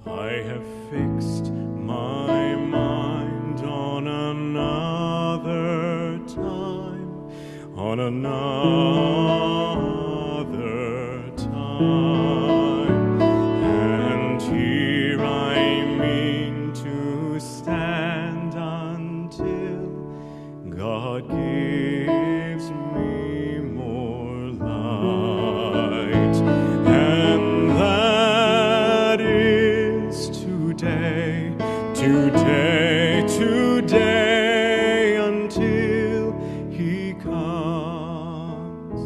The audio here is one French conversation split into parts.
I have fixed my mind on another time, on another time, and here I mean to stand until God gives me more light, and that is today, today, today, until He comes.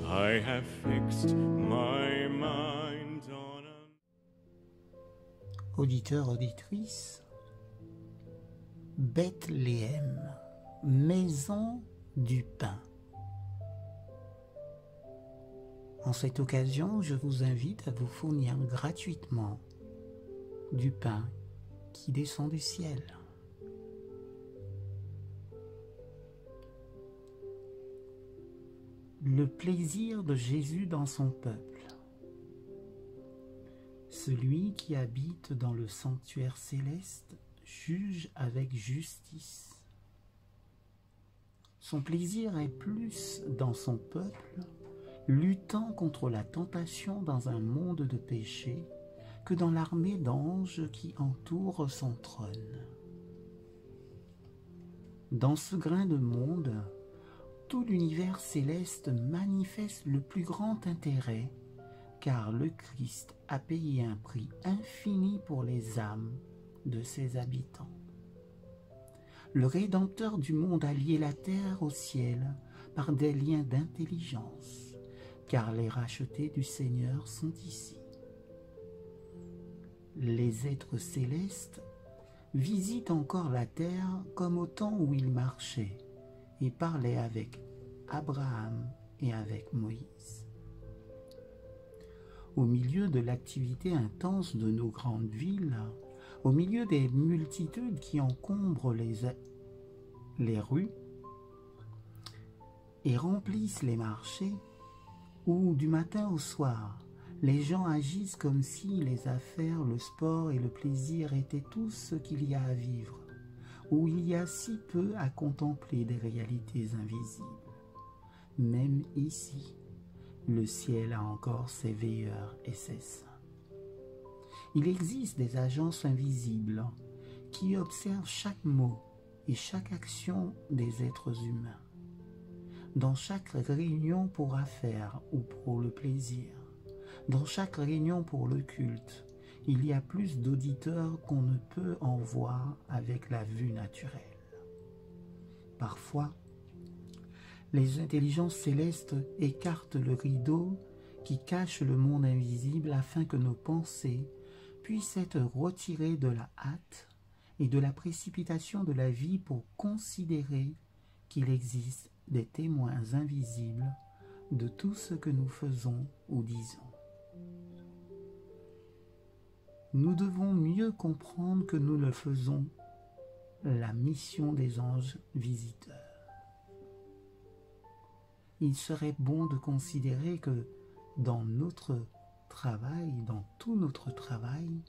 I have fixed my mind on Auditeurs, auditrices, Bethléem, maison du pain. En cette occasion, je vous invite à vous fournir gratuitement du pain qui descend du ciel. Le plaisir de Jésus dans son peuple. Celui qui habite dans le sanctuaire céleste juge avec justice. Son plaisir est plus dans son peuple, luttant contre la tentation dans un monde de péché, que dans l'armée d'anges qui entoure son trône. Dans ce grain de monde, tout l'univers céleste manifeste le plus grand intérêt, car le Christ a payé un prix infini pour les âmes de ses habitants. Le Rédempteur du monde a lié la terre au ciel par des liens d'intelligence, car les rachetés du Seigneur sont ici. Les êtres célestes visitent encore la terre comme au temps où ils marchaient et parlaient avec Abraham et avec Moïse. Au milieu de l'activité intense de nos grandes villes, au milieu des multitudes qui encombrent les rues et remplissent les marchés, où du matin au soir, les gens agissent comme si les affaires, le sport et le plaisir étaient tout ce qu'il y a à vivre, où il y a si peu à contempler des réalités invisibles. Même ici, le ciel a encore ses veilleurs et ses saints. Il existe des agences invisibles qui observent chaque mot et chaque action des êtres humains. Dans chaque réunion pour affaires ou pour le plaisir, dans chaque réunion pour le culte, il y a plus d'auditeurs qu'on ne peut en voir avec la vue naturelle. Parfois, les intelligences célestes écartent le rideau qui cache le monde invisible afin que nos pensées puissent être retirées de la hâte et de la précipitation de la vie pour considérer qu'il existe des témoins invisibles de tout ce que nous faisons ou disons. Nous devons mieux comprendre que nous le faisons la mission des anges visiteurs. Il serait bon de considérer que dans notre travail, dans tout notre travail,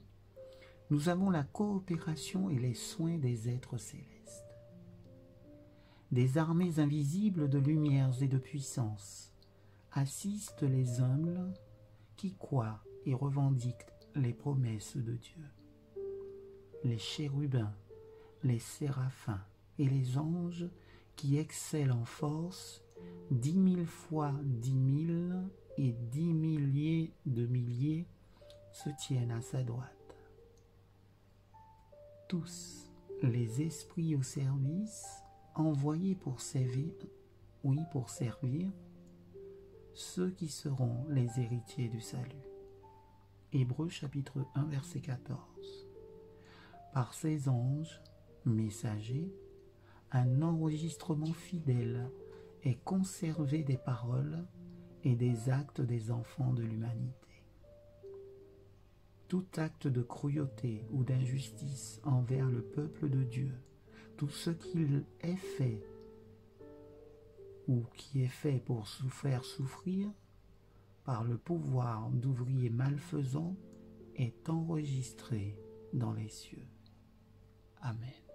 nous avons la coopération et les soins des êtres célestes. Des armées invisibles de lumières et de puissance assistent les humbles qui croient et revendiquent les promesses de Dieu. Les chérubins, les séraphins et les anges qui excellent en force 10 000 fois 10 000 et 10 milliers de milliers se tiennent à sa droite. Tous les esprits au service, envoyés pour servir, ceux qui seront les héritiers du salut. Hébreux chapitre 1 verset 14. Par ces anges, messagers, un enregistrement fidèle est conservé des paroles et des actes des enfants de l'humanité. Tout acte de cruauté ou d'injustice envers le peuple de Dieu, tout ce qu'il est fait ou qui est fait pour faire souffrir par le pouvoir d'ouvriers malfaisants est enregistré dans les cieux. Amen.